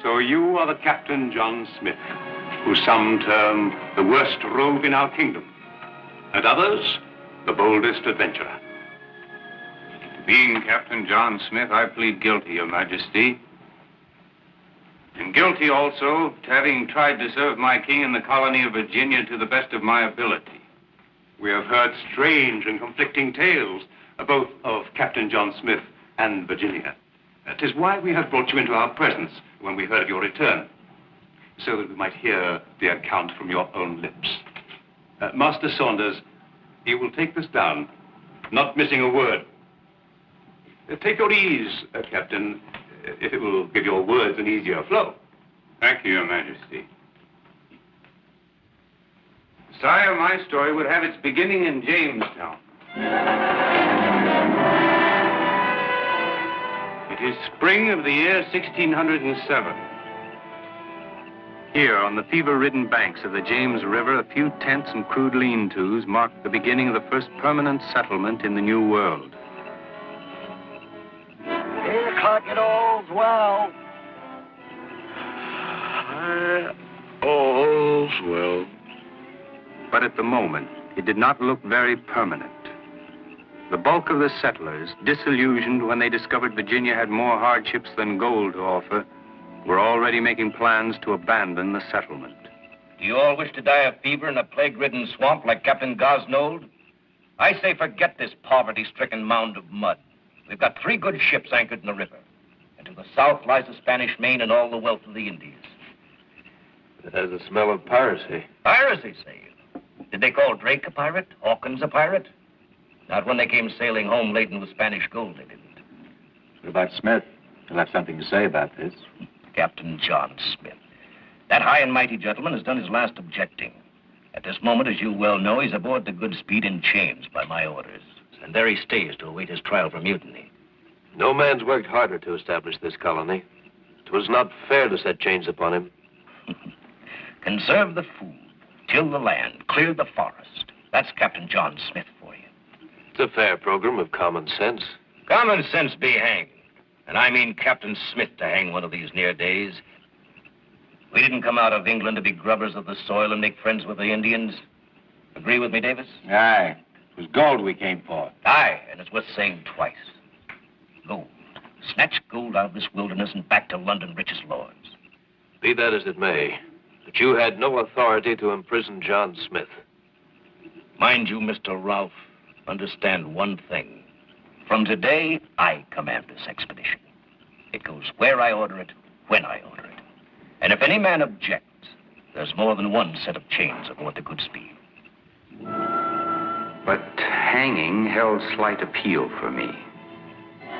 So you are the Captain John Smith, who some term the worst rogue in our kingdom, and others, the boldest adventurer. Being Captain John Smith, I plead guilty, Your Majesty. And guilty also to having tried to serve my king in the colony of Virginia to the best of my ability. We have heard strange and conflicting tales, both of Captain John Smith and Virginia. That is why we have brought you into our presence when we heard of your return, so that we might hear the account from your own lips. Master Saunders, you will take this down, not missing a word. Take your ease, Captain, if it will give your words an easier flow. Thank you, Your Majesty. Sire, my story would have its beginning in Jamestown. It is spring of the year 1607. Here, on the fever-ridden banks of the James River, a few tents and crude lean-tos marked the beginning of the first permanent settlement in the New World. 8 o'clock and all's well. All's well. But at the moment, it did not look very permanent. The bulk of the settlers, disillusioned when they discovered Virginia had more hardships than gold to offer, were already making plans to abandon the settlement. Do you all wish to die of fever in a plague-ridden swamp like Captain Gosnold? I say forget this poverty-stricken mound of mud. We've got 3 good ships anchored in the river. And to the south lies the Spanish Main and all the wealth of the Indies. It has a smell of piracy. Piracy, say you? Did they call Drake a pirate? Hawkins a pirate? Not when they came sailing home laden with Spanish gold, they didn't. What about Smith? He'll have something to say about this. Captain John Smith. That high and mighty gentleman has done his last objecting. At this moment, as you well know, he's aboard the Goodspeed in chains by my orders. And there he stays to await his trial for mutiny. No man's worked harder to establish this colony. It was not fair to set chains upon him. Conserve the food, till the land, clear the forest. That's Captain John Smith for you. It's a fair program of common sense. Common sense be hanged. And I mean Captain Smith to hang one of these near days. We didn't come out of England to be grubbers of the soil and make friends with the Indians. Agree with me, Davis? Aye. It was gold we came for. Aye, and it's worth saying twice. Gold. Snatch gold out of this wilderness and back to London rich as lords. Be that as it may, but you had no authority to imprison John Smith. Mind you, Mr. Ralph, understand one thing. From today, I command this expedition. It goes where I order it, when I order it. And if any man objects, there's more than one set of chains aboard the Goodspeed. But hanging held slight appeal for me.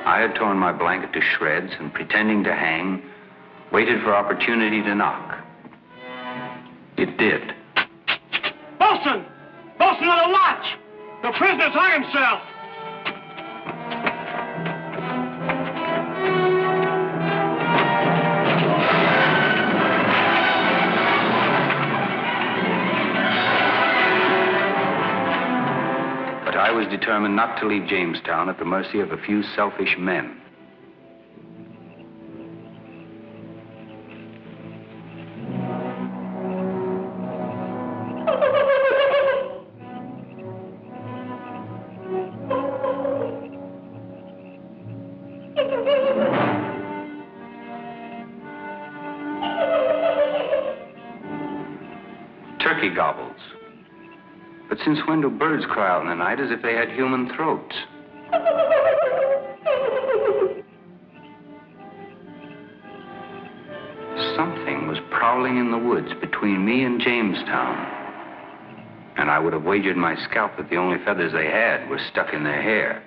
I had torn my blanket to shreds and, pretending to hang, waited for opportunity to knock. It did. Bosun! Bosun on the watch! The prisoner's hung himself! But I was determined not to leave Jamestown at the mercy of a few selfish men. Turkey gobbles. But since when do birds cry out in the night as if they had human throats? Something was prowling in the woods between me and Jamestown. And I would have wagered my scalp that the only feathers they had were stuck in their hair.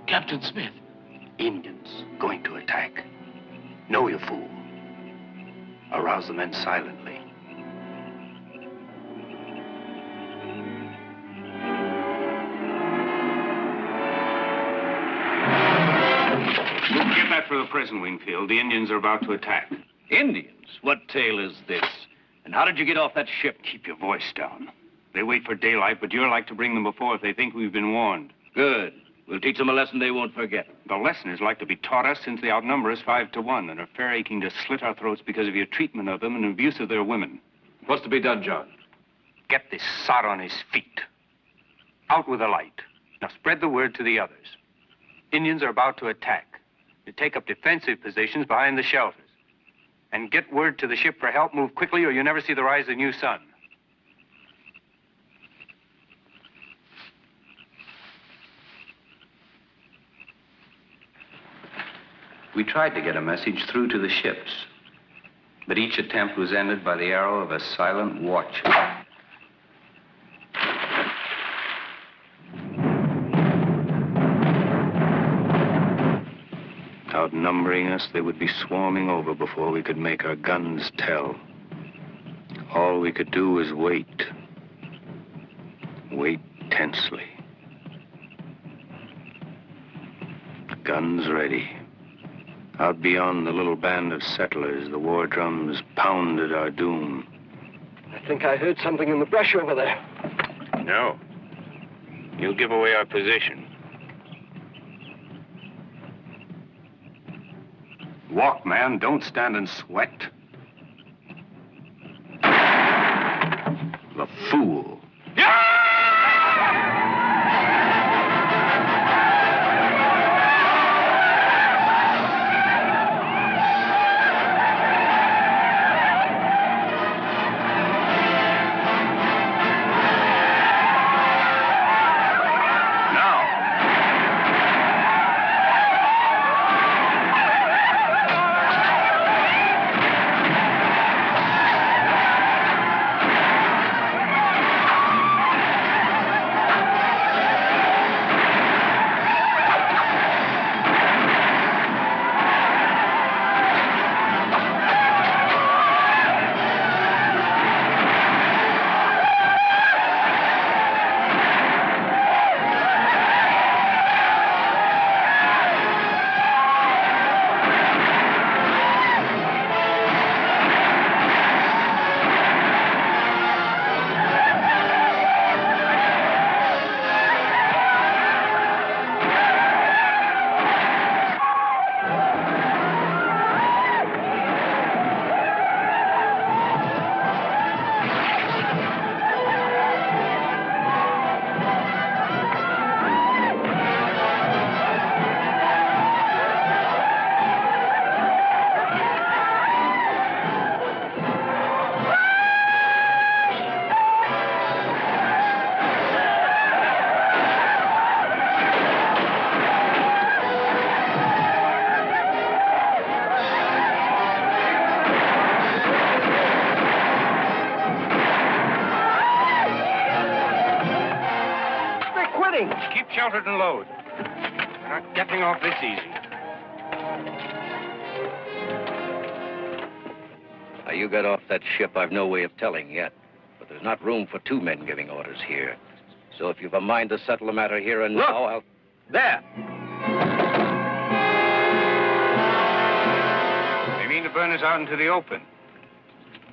Captain Smith, Indians going to attack. No, you fool. Arouse the men silently. Get that for the prison, Wingfield. The Indians are about to attack. Indians? What tale is this? And how did you get off that ship? Keep your voice down. They wait for daylight, but you're like to bring them before if they think we've been warned. Good. We'll teach them a lesson they won't forget. The lesson is like to be taught us since they outnumber us 5 to 1 and are fair aching to slit our throats because of your treatment of them and abuse of their women. What's to be done, John? Get this sot on his feet. Out with the light. Now spread the word to the others. Indians are about to attack. You take up defensive positions behind the shelters. And get word to the ship for help. Move quickly or you'll never see the rise of the new sun. We tried to get a message through to the ships, but each attempt was ended by the arrow of a silent watcher. Outnumbering us, they would be swarming over before we could make our guns tell. All we could do was wait. Wait tensely. Guns ready. Out beyond the little band of settlers, the war drums pounded our doom. I think I heard something in the brush over there. No. You'll give away our position. Walk, man. Don't stand and sweat. The fool. Keep sheltered and load. We're not getting off this easy. How you got off that ship, I've no way of telling yet. But there's not room for 2 men giving orders here. So if you've a mind to settle the matter here and now, I'll... There. They mean to burn us out into the open.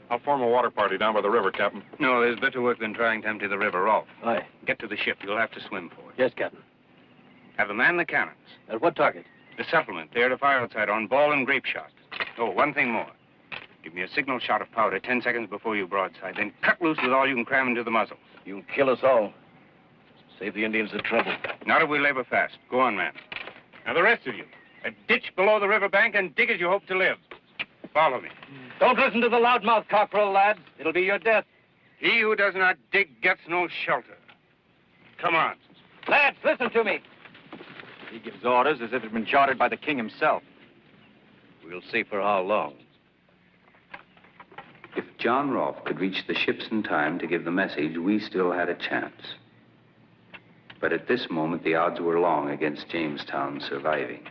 I'll form a water party down by the river, Captain. No, there's better work than trying to empty the river off. Aye. Get to the ship. You'll have to swim for it. Yes, Captain. Have them man the cannons. At what target? The settlement. They're to fire outside on ball and grape shot. Oh, one thing more. Give me a signal shot of powder 10 seconds before you broadside. Then cut loose with all you can cram into the muzzle. You'll kill us all. Save the Indians the trouble. Not if we labor fast. Go on, man. Now, the rest of you. A ditch below the riverbank and dig as you hope to live. Follow me. Don't listen to the loudmouth cockerel, lad. It'll be your death. He who does not dig gets no shelter. Come on. Lads, listen to me. He gives orders as if it had been chartered by the king himself. We'll see for how long. If John Rolfe could reach the ships in time to give the message, we still had a chance. But at this moment, the odds were long against Jamestown surviving.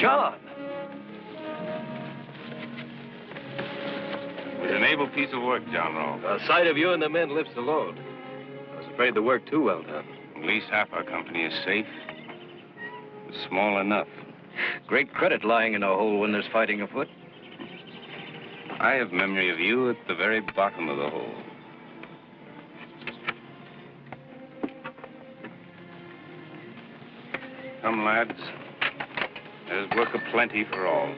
John! It was an able piece of work, John Rolfe. The sight of you and the men lifts the load. I was afraid the work too well done. At least half our company is safe. It's small enough. Great credit lying in a hole when there's fighting afoot. I have memory of you at the very bottom of the hole. Come, lads. There's work aplenty for all.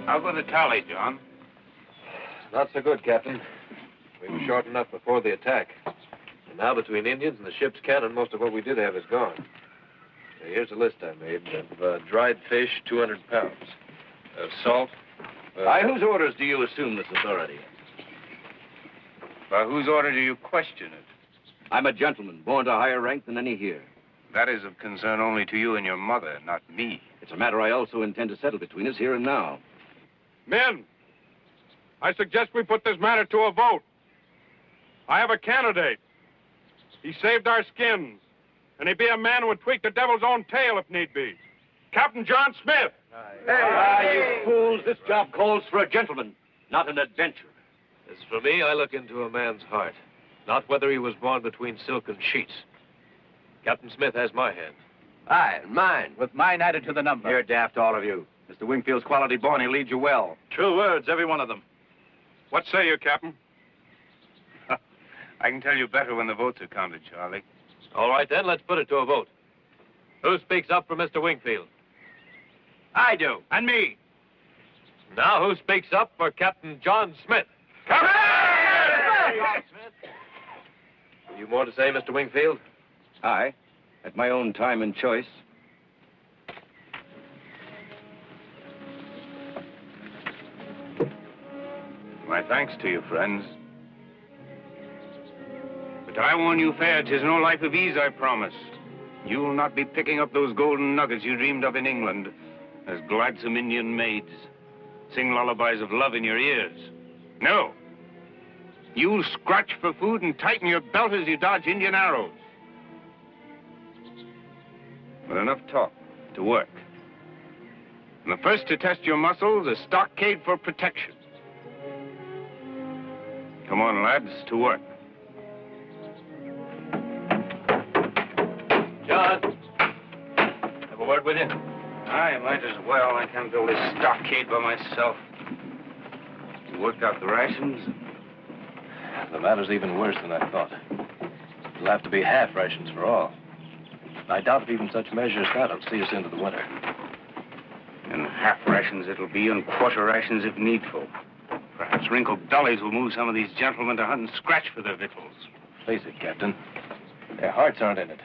How about the tally, John? Not so good, Captain. We were short enough before the attack. And now between Indians and the ship's cannon, most of what we did have is gone. Here's a list I made of dried fish, 200 pounds. Of salt. By whose orders do you assume this authority? By whose order do you question it? I'm a gentleman, born to higher rank than any here. That is of concern only to you and your mother, not me. It's a matter I also intend to settle between us here and now. Men, I suggest we put this matter to a vote. I have a candidate. He saved our skins, and he'd be a man who would tweak the devil's own tail if need be. Captain John Smith. You fools, this job calls for a gentleman, not an adventurer. As for me, I look into a man's heart, not whether he was born between silken sheets. Captain Smith has my hand. Aye, and mine, with mine added to the number. You're daft, all of you. Mr. Wingfield's quality born, he'll lead you well. True words, every one of them. What say you, Captain? I can tell you better when the votes are counted, Charlie. All right, then, let's put it to a vote. Who speaks up for Mr. Wingfield? I do, and me. Now, who speaks up for Captain John Smith? Captain! Have you more to say, Mr. Wingfield? I, at my own time and choice. My thanks to you, friends. But I warn you fair, 'tis no life of ease, I promise. You will not be picking up those golden nuggets you dreamed of in England as gladsome Indian maids sing lullabies of love in your ears. No. You'll scratch for food and tighten your belt as you dodge Indian arrows. But enough talk, to work. And the first to test your muscles, a stockade for protection. Come on, lads, to work. John, have a word with you? I might as well. I can't build this stockade by myself. You worked out the rations? The matter's even worse than I thought. It'll have to be half rations for all. I doubt if even such measures as that'll see us into the winter. And half rations it'll be, and quarter rations if needful. Perhaps wrinkled dollies will move some of these gentlemen to hunt and scratch for their victuals. Face it, Captain. Their hearts aren't in it.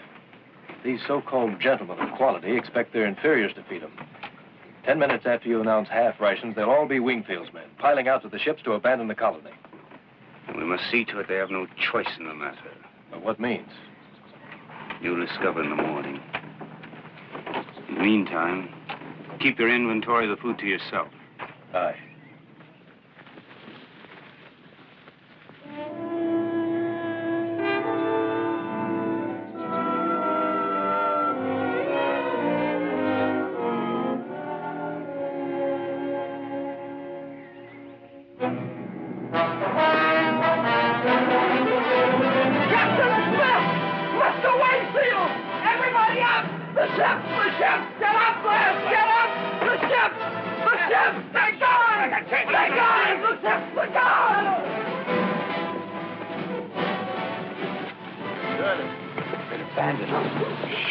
These so-called gentlemen of quality expect their inferiors to feed them. 10 minutes after you announce half rations, they'll all be Wingfield's men, piling out to the ships to abandon the colony. And we must see to it they have no choice in the matter. But what means? You'll discover in the morning. In the meantime, keep your inventory of the food to yourself. Aye.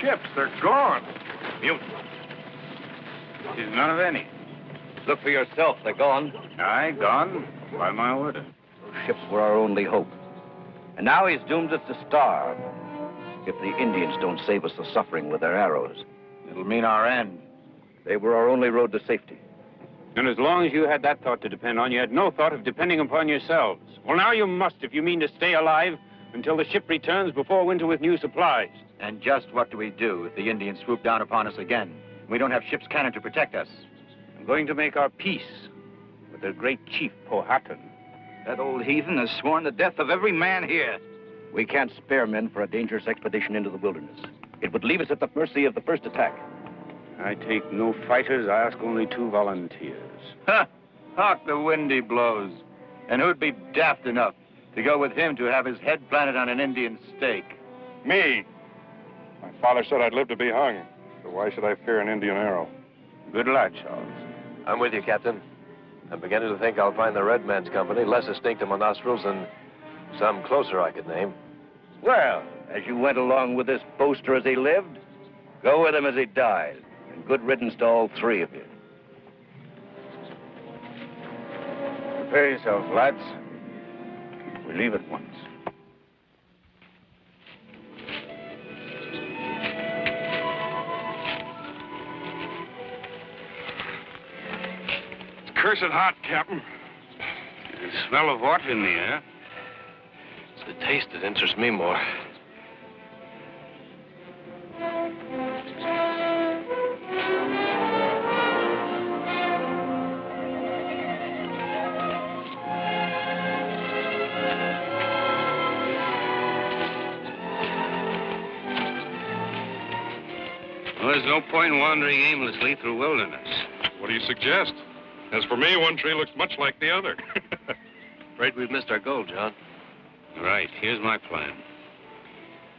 Ships, they're gone. Mute. There's none of any. Look for yourself, they're gone. Aye, gone. By my order. Those ships were our only hope. And now he's doomed us to starve. If the Indians don't save us the suffering with their arrows. It'll mean our end. They were our only road to safety. And as long as you had that thought to depend on, you had no thought of depending upon yourselves. Well, now you must if you mean to stay alive until the ship returns before winter with new supplies. And just what do we do if the Indians swoop down upon us again? We don't have ship's cannon to protect us. I'm going to make our peace with their great chief, Powhatan. That old heathen has sworn the death of every man here. We can't spare men for a dangerous expedition into the wilderness. It would leave us at the mercy of the first attack. I take no fighters. I ask only 2 volunteers. Ha! Hark, the wind he blows. And who'd be daft enough to go with him to have his head planted on an Indian stake? Me. My father said I'd live to be hung. So why should I fear an Indian arrow? Good lad, Charles. I'm with you, Captain. I'm beginning to think I'll find the red man's company less distinct in my nostrils than some closer I could name. Well, as you went along with this boaster as he lived, go with him as he died. And good riddance to all 3 of you. Prepare yourselves, lads. We leave at once. It's cursed hot, Captain. The smell of what in the air? It's the taste that interests me more. Well, there's no point in wandering aimlessly through wilderness. What do you suggest? As for me, one tree looks much like the other. Afraid we've missed our goal, John. Right, here's my plan.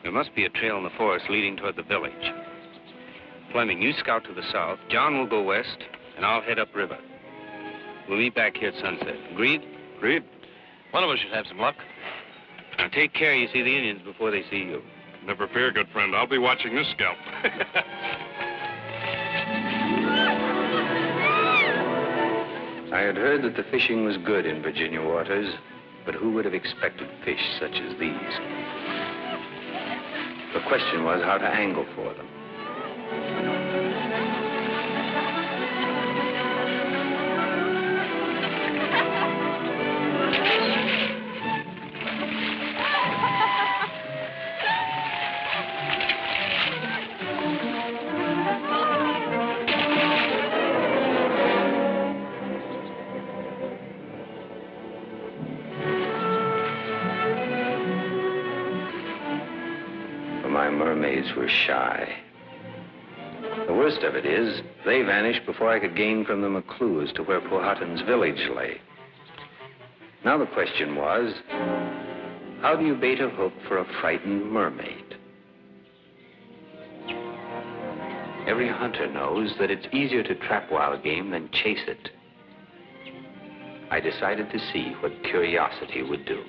There must be a trail in the forest leading toward the village. Fleming, you scout to the south. John will go west, and I'll head upriver. We'll meet back here at sunset. Agreed? Agreed. One of us should have some luck. Now take care you see the Indians before they see you. Never fear, good friend. I'll be watching this scalp. I had heard that the fishing was good in Virginia waters, but who would have expected fish such as these? The question was how to angle for them. My mermaids were shy. The worst of it is, they vanished before I could gain from them a clue as to where Powhatan's village lay. Now the question was, how do you bait a hook for a frightened mermaid? Every hunter knows that it's easier to trap wild game than chase it. I decided to see what curiosity would do.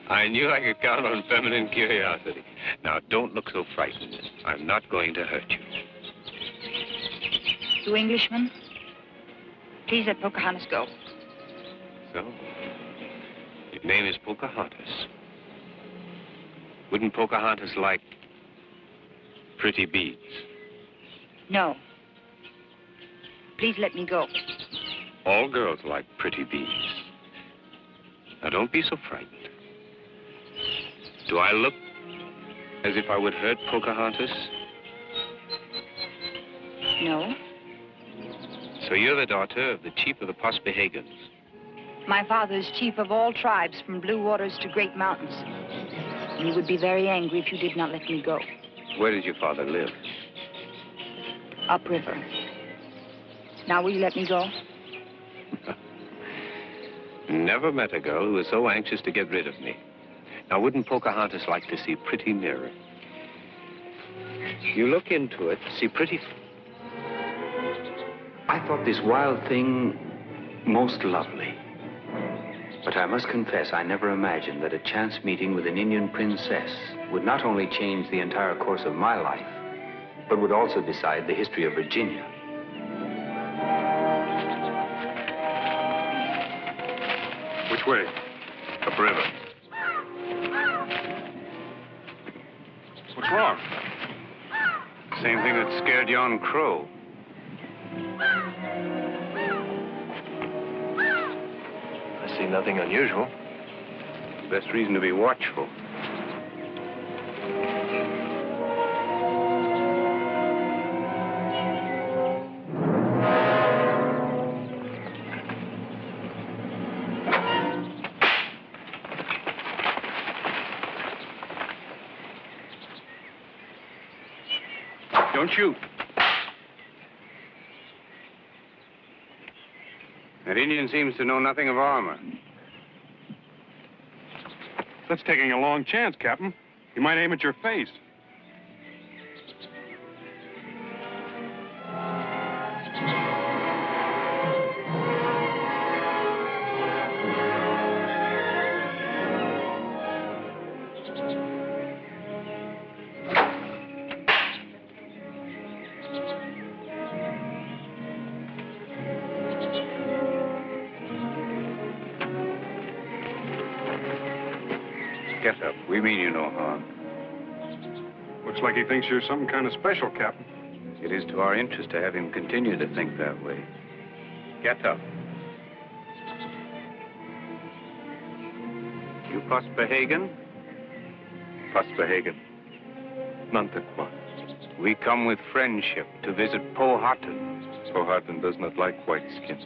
I knew I could count on feminine curiosity. Now, don't look so frightened. I'm not going to hurt you. You Englishmen, please let Pocahontas go. So, your name is Pocahontas. Wouldn't Pocahontas like pretty beads? No. Please let me go. All girls like pretty beads. Now, don't be so frightened. Do I look as if I would hurt Pocahontas? No. So you're the daughter of the chief of the Pospehagans. My father is chief of all tribes from blue waters to great mountains. And he would be very angry if you did not let me go. Where did your father live? Upriver. Now will you let me go? Never met a girl who was so anxious to get rid of me. Now, wouldn't Pocahontas like to see pretty nearer? You look into it, see pretty... I thought this wild thing most lovely. But I must confess, I never imagined that a chance meeting with an Indian princess would not only change the entire course of my life, but would also decide the history of Virginia. Which way? Upriver. What's wrong? Same thing that scared yon crow. I see nothing unusual. Best reason to be watchful. Don't shoot. That Indian seems to know nothing of armor. That's taking a long chance, Captain. He might aim at your face. Get up. We mean you no harm. Looks like he thinks you're some kind of special, Captain. It is to our interest to have him continue to think that way. Get up. You Prosperhagen? Prosperhagen. Nantucket. We come with friendship to visit Powhatan. Powhatan does not like whiteskins.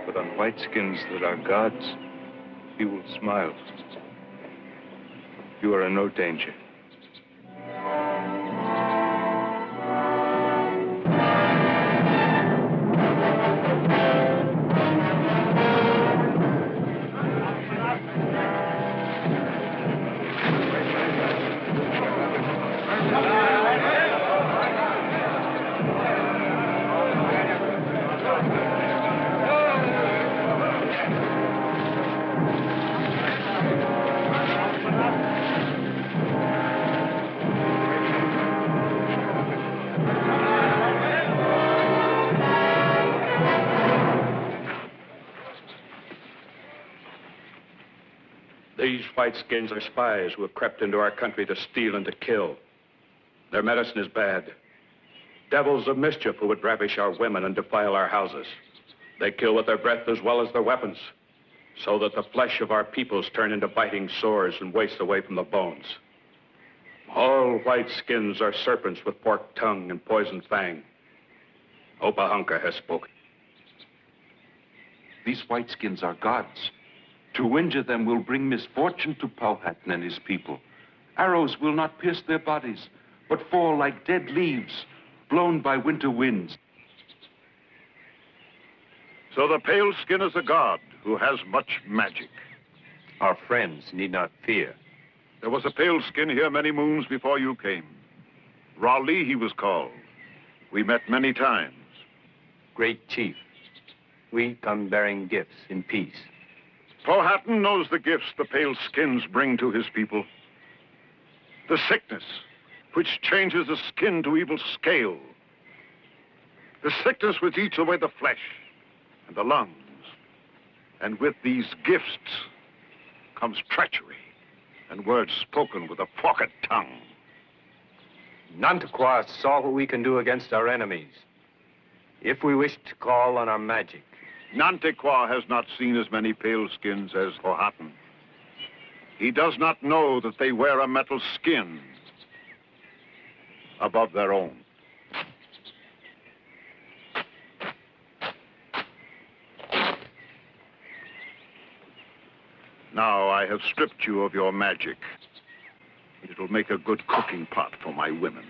But on whiteskins that are gods, he will smile. You are in no danger. These whiteskins are spies who have crept into our country to steal and to kill. Their medicine is bad. Devils of mischief who would ravish our women and defile our houses. They kill with their breath as well as their weapons, so that the flesh of our peoples turn into biting sores and waste away from the bones. All whiteskins are serpents with forked tongue and poisoned fang. Opahunka has spoken. These whiteskins are gods. To injure them will bring misfortune to Powhatan and his people. Arrows will not pierce their bodies, but fall like dead leaves, blown by winter winds. So the pale skin is a god who has much magic. Our friends need not fear. There was a pale skin here many moons before you came. Raleigh he was called. We met many times. Great chief, we come bearing gifts in peace. Powhatan knows the gifts the pale skins bring to his people. The sickness, which changes the skin to evil scale. The sickness which eats away the flesh and the lungs. And with these gifts comes treachery and words spoken with a forked tongue. Nantucket saw what we can do against our enemies, if we wish to call on our magic. Nantucket has not seen as many pale skins as Powhatan. He does not know that they wear a metal skin above their own. Now I have stripped you of your magic. It'll make a good cooking pot for my women.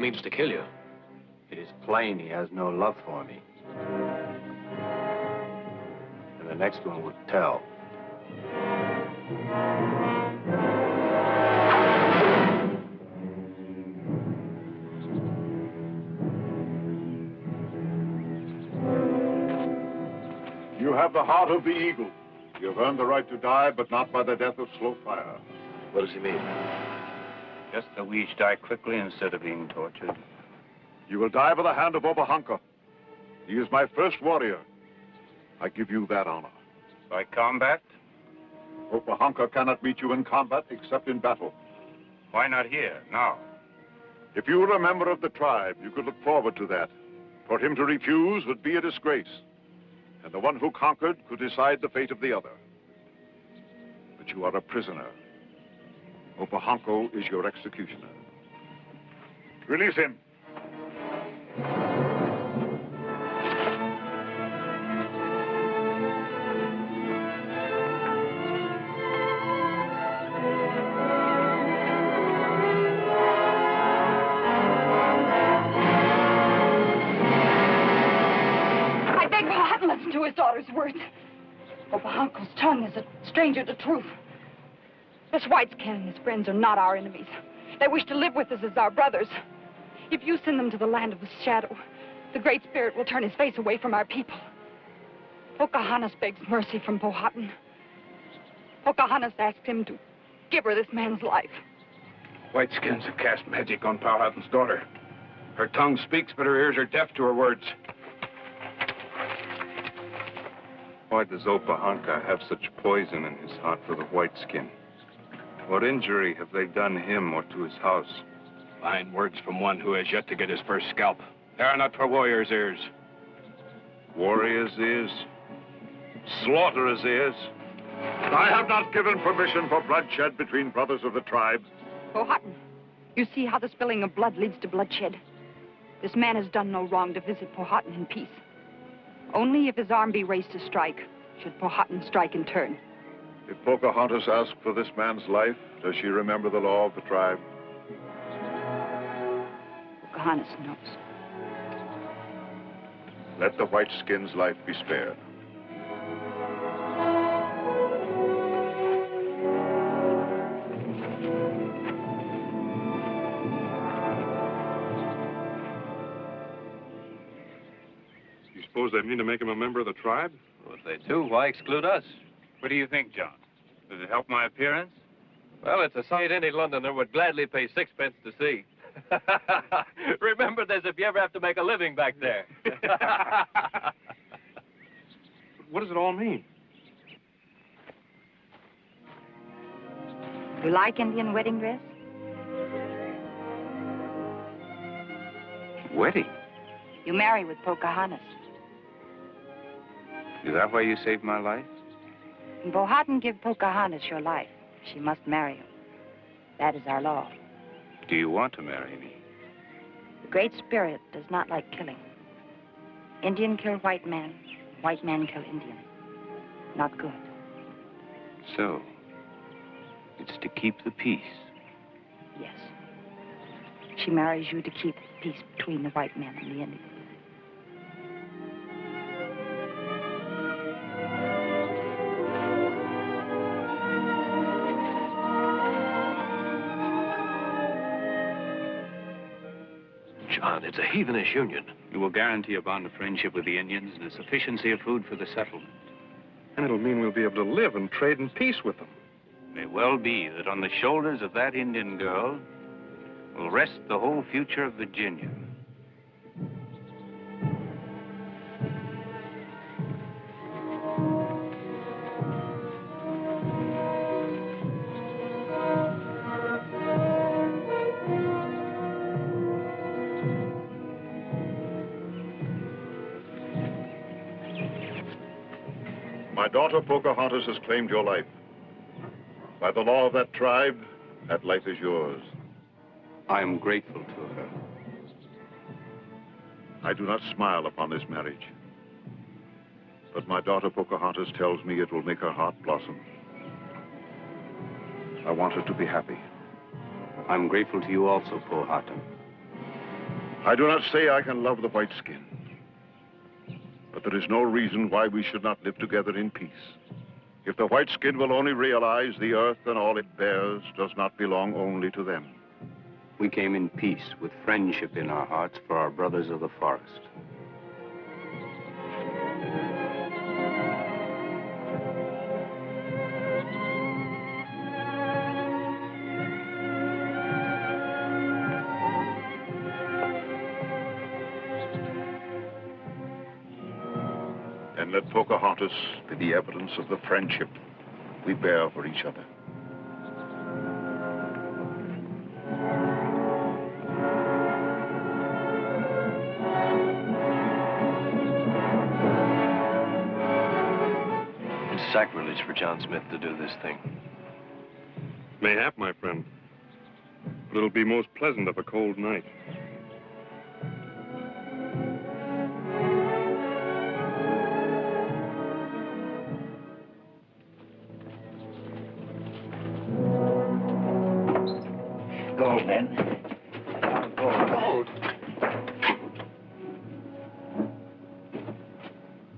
means to kill you. It is plain he has no love for me. And the next one would tell. You have the heart of the eagle. You have earned the right to die, but not by the death of slow fire. What does he mean? Just that we each die quickly instead of being tortured. You will die by the hand of Pocahontas. He is my first warrior. I give you that honor. By combat? Pocahontas cannot meet you in combat except in battle. Why not here, now? If you were a member of the tribe, you could look forward to that. For him to refuse would be a disgrace. And the one who conquered could decide the fate of the other. But you are a prisoner. Pocahontas is your executioner. Release him. I beg Powhatan, listen to his daughter's words. Pocahontas' tongue is a stranger to truth. This white skin and his friends are not our enemies. They wish to live with us as our brothers. If you send them to the land of the shadow, the Great Spirit will turn his face away from our people. Pocahontas begs mercy from Powhatan. Pocahontas asks him to give her this man's life. Whiteskins have cast magic on Powhatan's daughter. Her tongue speaks, but her ears are deaf to her words. Why does Pocahontas have such poison in his heart for the white skin? What injury have they done him or to his house? Fine words from one who has yet to get his first scalp. They are not for warriors' ears. Warriors' ears? Slaughterers' ears? I have not given permission for bloodshed between brothers of the tribe. Powhatan, you see how the spilling of blood leads to bloodshed. This man has done no wrong to visit Powhatan in peace. Only if his arm be raised to strike, should Powhatan strike in turn. If Pocahontas asks for this man's life, does she remember the law of the tribe? Pocahontas knows. Let the white skin's life be spared. You suppose they mean to make him a member of the tribe? Well, if they do, why exclude us? What do you think, John? Does it help my appearance? Well, it's a sight any Londoner would gladly pay 6 pence to see. Remember this if you ever have to make a living back there. What does it all mean? You like Indian wedding dress? Wedding? You marry with Pocahontas. Is that why you saved my life? When Powhatan give Pocahontas your life, she must marry you. That is our law. Do you want to marry me? The Great Spirit does not like killing. Indian kill white man kill Indian. Not good. So, it's to keep the peace. Yes. She marries you to keep peace between the white men and the Indians. John, it's a heathenish union. You will guarantee a bond of friendship with the Indians and a sufficiency of food for the settlement. And it'll mean we'll be able to live and trade in peace with them. It may well be that on the shoulders of that Indian girl will rest the whole future of Virginia. My daughter Pocahontas has claimed your life. By the law of that tribe, that life is yours. I am grateful to her. I do not smile upon this marriage. But my daughter Pocahontas tells me it will make her heart blossom. I want her to be happy. I'm grateful to you also, Powhatan. I do not say I can love the white skin, but there is no reason why we should not live together in peace. If the white skin will only realize the earth and all it bears does not belong only to them. We came in peace with friendship in our hearts for our brothers of the forest. And let Pocahontas be the evidence of the friendship we bear for each other. It's sacrilege for John Smith to do this thing. Mayhap, my friend. But it'll be most pleasant of a cold night. Gold, men. Gold.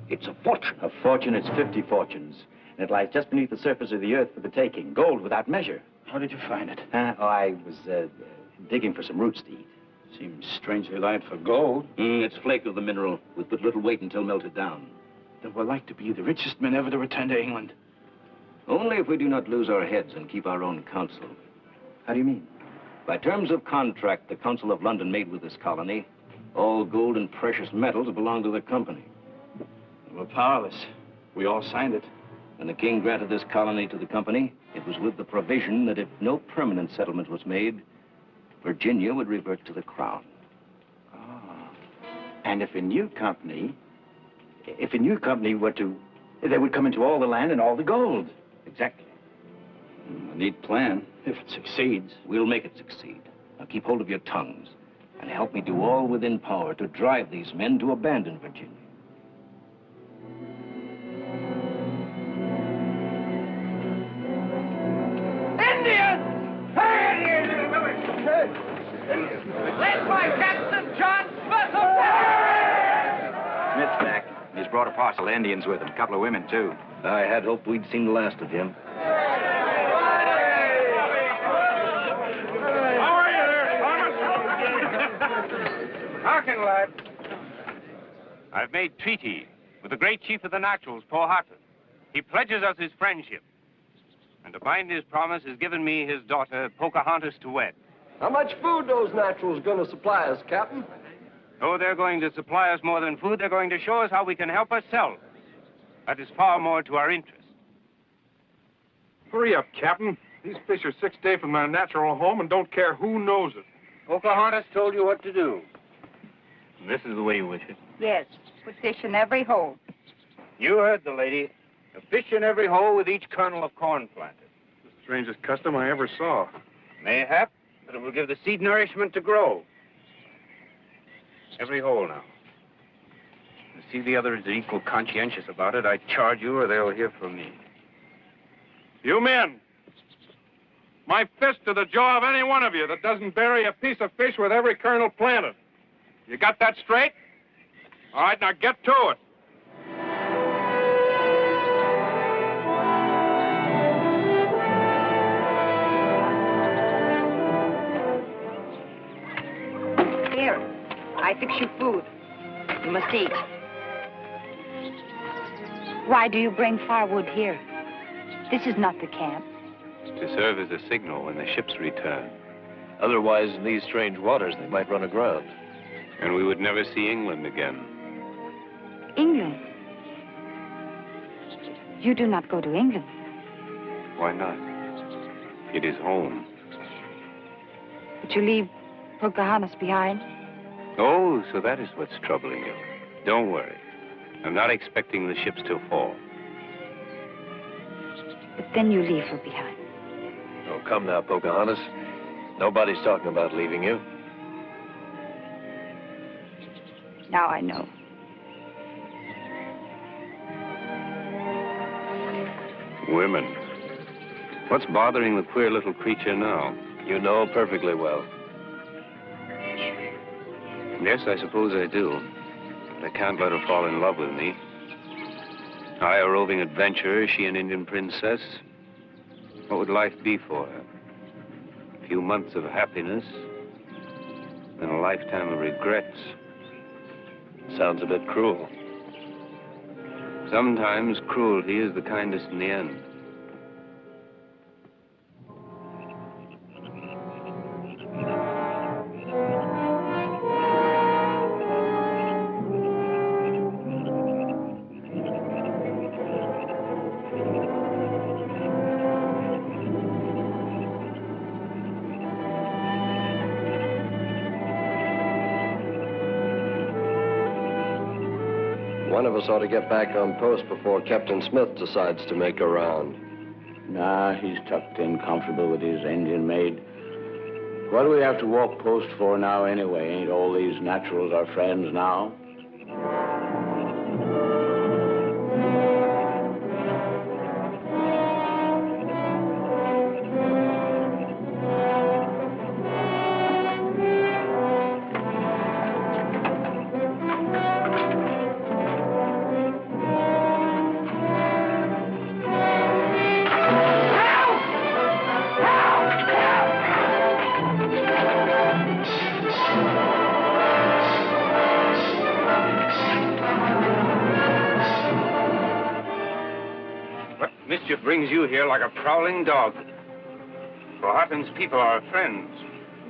It's a fortune. A fortune is 50 fortunes. And it lies just beneath the surface of the earth for the taking. Gold without measure. How did you find it? I was digging for some roots to eat. Seems strangely light for gold. It's flake of the mineral with but little weight until melted down. Then we're like to be the richest men ever to return to England. Only if we do not lose our heads and keep our own counsel. How do you mean? By terms of contract the Council of London made with this colony, all gold and precious metals belong to the company. We're powerless. We all signed it. When the king granted this colony to the company, it was with the provision that if no permanent settlement was made, Virginia would revert to the crown. Ah. And if a new company were to, they would come into all the land and all the gold. Exactly. A neat plan, if it succeeds. We'll make it succeed. Now keep hold of your tongues and help me do all within power to drive these men to abandon Virginia. Indians! Hey, Indians! Led by Captain John Smith of Smith's back. He's brought a parcel of Indians with him. A couple of women, too. I had hoped we'd seen the last of him. Harkin, lad. I've made treaty with the great chief of the Naturals, Powhatan. He pledges us his friendship. And to bind his promise has given me his daughter, Pocahontas, to wed. How much food those Naturals gonna supply us, Captain? Oh, they're going to supply us more than food. They're going to show us how we can help ourselves. That is far more to our interest. Hurry up, Captain. These fish are 6 days from their natural home and don't care who knows it. Pocahontas told you what to do. This is the way you wish it. Yes, put fish in every hole. You heard the lady. A fish in every hole with each kernel of corn planted. The strangest custom I ever saw. Mayhap, but it will give the seed nourishment to grow. Every hole now. See the others are equal conscientious about it. I charge you or they'll hear from me. You men, my fist to the jaw of any one of you that doesn't bury a piece of fish with every kernel planted. You got that straight? All right, now get to it. Here, I fix you food. You must eat. Why do you bring firewood here? This is not the camp. To serve as a signal when the ships return. Otherwise, in these strange waters, they might run aground. And we would never see England again. England? You do not go to England. Why not? It is home. But you leave Pocahontas behind? Oh, so that is what's troubling you. Don't worry. I'm not expecting the ships to fall. But then you leave her behind. Oh, come now, Pocahontas. Nobody's talking about leaving you. Now I know. Women. What's bothering the queer little creature now? You know perfectly well. Yes, I suppose I do. But I can't let her fall in love with me. I, a roving adventurer, she an Indian princess. What would life be for her? A few months of happiness, then a lifetime of regrets. Sounds a bit cruel. Sometimes cruelty is the kindest in the end. One of us ought to get back on post before Captain Smith decides to make a round. Nah, he's tucked in comfortable with his Indian maid. What do we have to walk post for now anyway? Ain't all these naturals our friends now? Mischief brings you here like a prowling dog. Powhatan's people are our friends.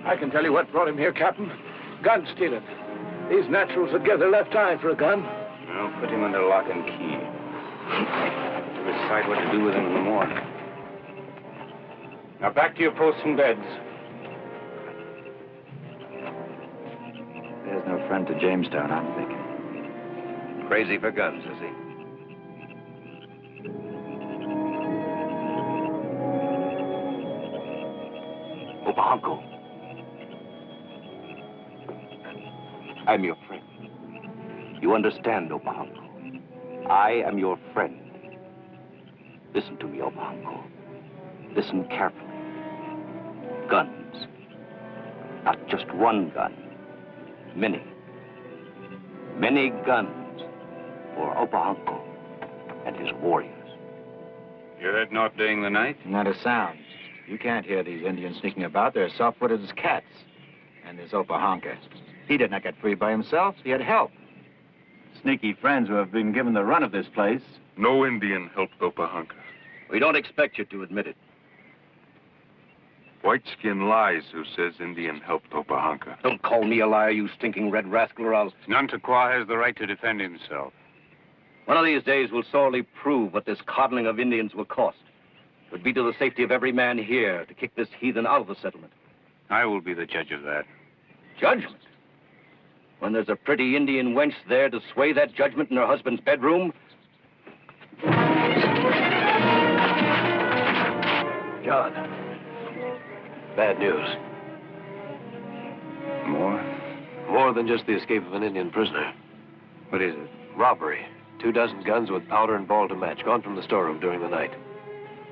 I can tell you what brought him here, Captain. Gun stealing. These naturals would give their left eye for a gun. I'll put him under lock and key. We'll decide what to do with him in the morning. Now back to your posts and beds. There's no friend to Jamestown, I'm thinking. Crazy for guns, is he? Obahanco. I'm your friend. You understand, Obahanco? I am your friend. Listen to me, Obahanco. Listen carefully. Guns. Not just one gun. Many. Many guns for Obahanco and his warriors. You heard naught during the night? Not a sound. You can't hear these Indians sneaking about. They're soft-footed as cats. And there's Opahonka. He did not get free by himself. He had help. Sneaky friends who have been given the run of this place. No Indian helped Opahonka. We don't expect you to admit it. White-skin lies who says Indian helped Opahonka. Don't call me a liar, you stinking red rascal, or I'll... Nantuquah has the right to defend himself. One of these days we'll sorely prove what this coddling of Indians will cost. It would be to the safety of every man here to kick this heathen out of the settlement. I will be the judge of that. Judgment? When there's a pretty Indian wench there to sway that judgment in her husband's bedroom? John. Bad news. More? More than just the escape of an Indian prisoner. What is it? Robbery. 24 guns with powder and ball to match. Gone from the storeroom during the night.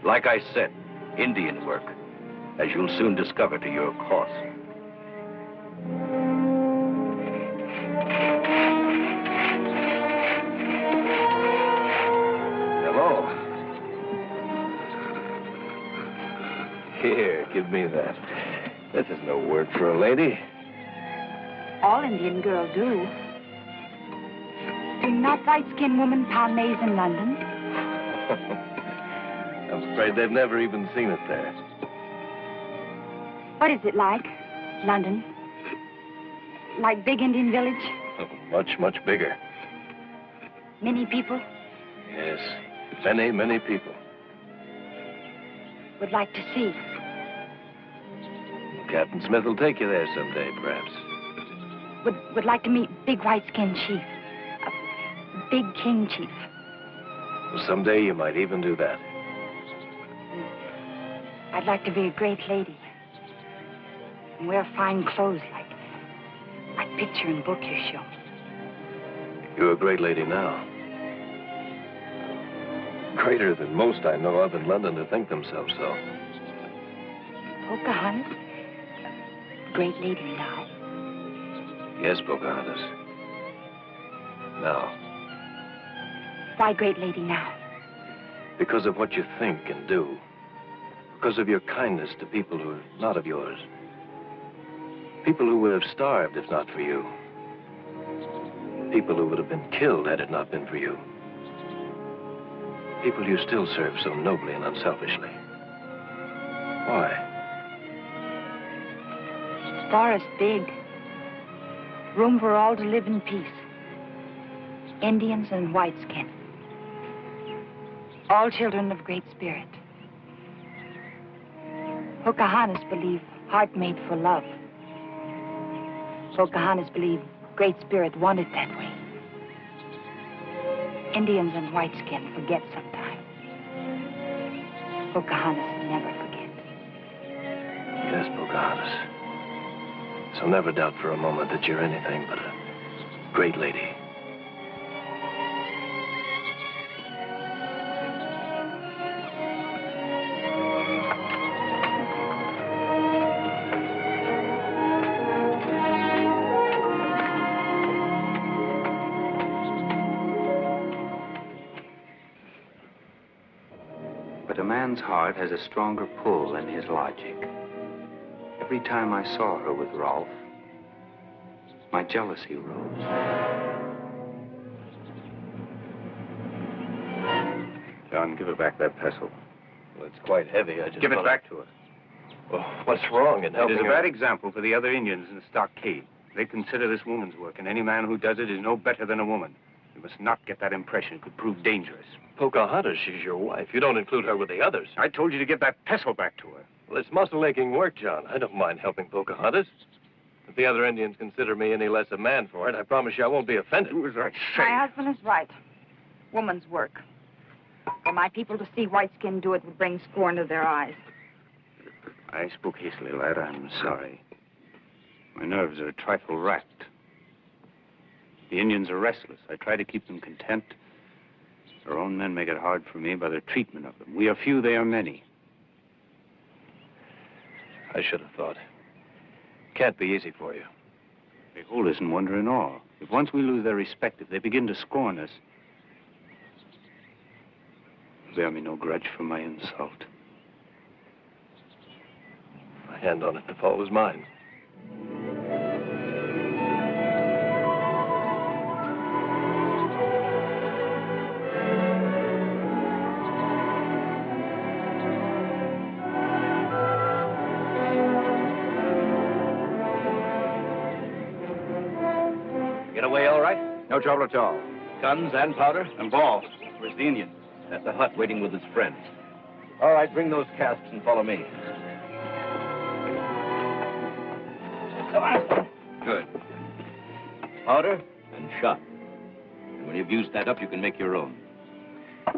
Like I said, Indian work, as you'll soon discover to your cost. Hello. Here, give me that. This is no word for a lady. All Indian girls do. Do not white-skinned women pound maize in London? I'm afraid they've never even seen it there. What is it like, London? Like big Indian village? Oh, much, much bigger. Many people? Yes, many, many people. Would like to see. Captain Smith will take you there someday, perhaps. Would like to meet big white-skinned chief. A big king chief. Well, someday you might even do that. I'd like to be a great lady. And wear fine clothes like picture and book you show. You're a great lady now. Greater than most I know of in London to think themselves so. Pocahontas? Great lady now. Yes, Pocahontas. Now. Why great lady now? Because of what you think and do. Because of your kindness to people who are not of yours. People who would have starved if not for you. People who would have been killed had it not been for you. People you still serve so nobly and unselfishly. Why? Forest big. Room for all to live in peace. Indians and white skin. All children of great spirit. Pocahontas believed heart made for love. Pocahontas believed great spirit wanted that way. Indians and white skin forget sometime. Pocahontas never forget. Yes, Pocahontas. So never doubt for a moment that you're anything but a great lady. But a man's heart has a stronger pull than his logic. Every time I saw her with Rolfe, my jealousy rose. John, give her back that pestle. Well, it's quite heavy. I just Give it wanna- back to her. Well, what's wrong in It helping is a her? bad example for the other Indians in the stockade. They consider this woman's work, and any man who does it is no better than a woman. You must not get that impression. It could prove dangerous. Pocahontas, she's your wife. You don't include her with the others. I told you to give that pestle back to her. Well, it's muscle-making work, John. I don't mind helping Pocahontas. If the other Indians consider me any less a man for it, I promise you I won't be offended. Do as I My husband is right. Woman's work. For my people to see white skin do it would bring scorn to their eyes. I spoke hastily, lad. I'm sorry. My nerves are a trifle racked. The Indians are restless. I try to keep them content. Our own men make it hard for me by their treatment of them. We are few, they are many. I should have thought. Can't be easy for you. They hold us in wonder and awe. If once we lose their respect, if they begin to scorn us, bear me no grudge for my insult. My hand on it, the fault was mine. Get away all right? No trouble at all. Guns and powder? And ball. Where's the Indian? At the hut waiting with his friends. All right, bring those casks and follow me. Come on. Good. Powder and shot. And when you've used that up, you can make your own.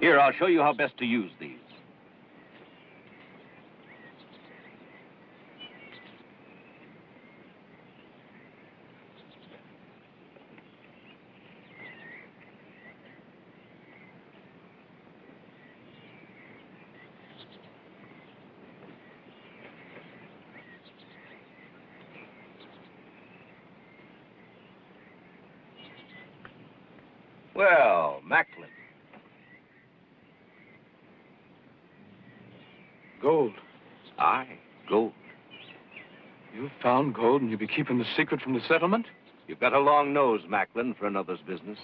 Here, I'll show you how best to use these. Well, Macklin. Gold. Aye, gold. You've found gold and you'll be keeping the secret from the settlement? You've got a long nose, Macklin, for another's business.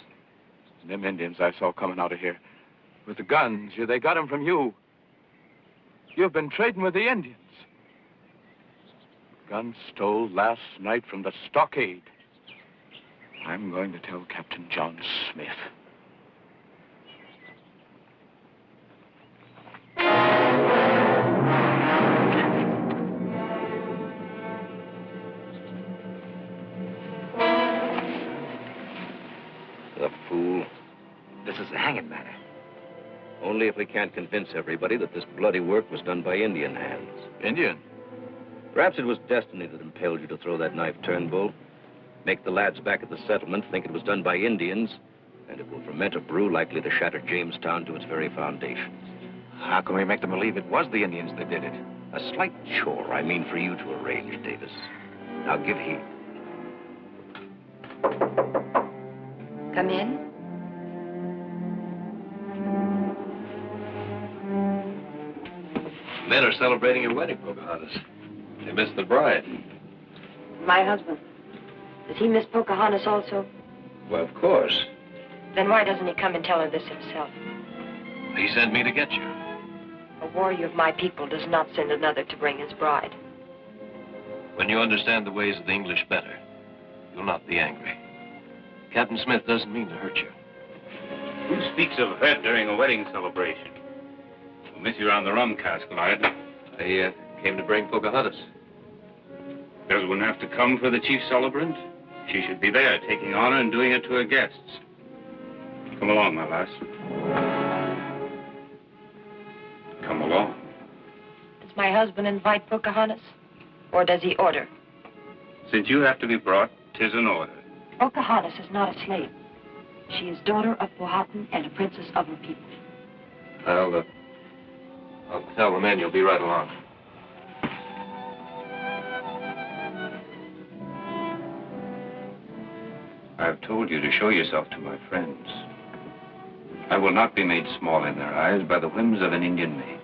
And them Indians I saw coming out of here with the guns, they got them from you. You've been trading with the Indians. Guns stole last night from the stockade. I'm going to tell Captain John Smith. The fool. This is a hanging matter. Only if we can't convince everybody that this bloody work was done by Indian hands. Indian? Perhaps it was destiny that impelled you to throw that knife, Turnbull. Make the lads back at the settlement think it was done by Indians, and it will ferment a brew likely to shatter Jamestown to its very foundations. How can we make them believe it was the Indians that did it? A slight chore, I mean, for you to arrange, Davis. Now give heed. Come in. Men are celebrating your wedding, Pocahontas. They missed the bride. My husband. Does he miss Pocahontas also? Well, of course. Then why doesn't he come and tell her this himself? He sent me to get you. A warrior of my people does not send another to bring his bride. When you understand the ways of the English better, you'll not be angry. Captain Smith doesn't mean to hurt you. Who speaks of hurt during a wedding celebration? We'll miss you around the rum cask, lad. I came to bring Pocahontas. Does one have to come for the chief celebrant? She should be there, taking honor and doing it to her guests. Come along, my lass. Come along. Does my husband invite Pocahontas? Or does he order? Since you have to be brought, 'tis an order. Pocahontas is not a slave. She is daughter of Powhatan and a princess of her people. I'll tell the men you'll be right along. I've told you to show yourself to my friends. I will not be made small in their eyes by the whims of an Indian maid.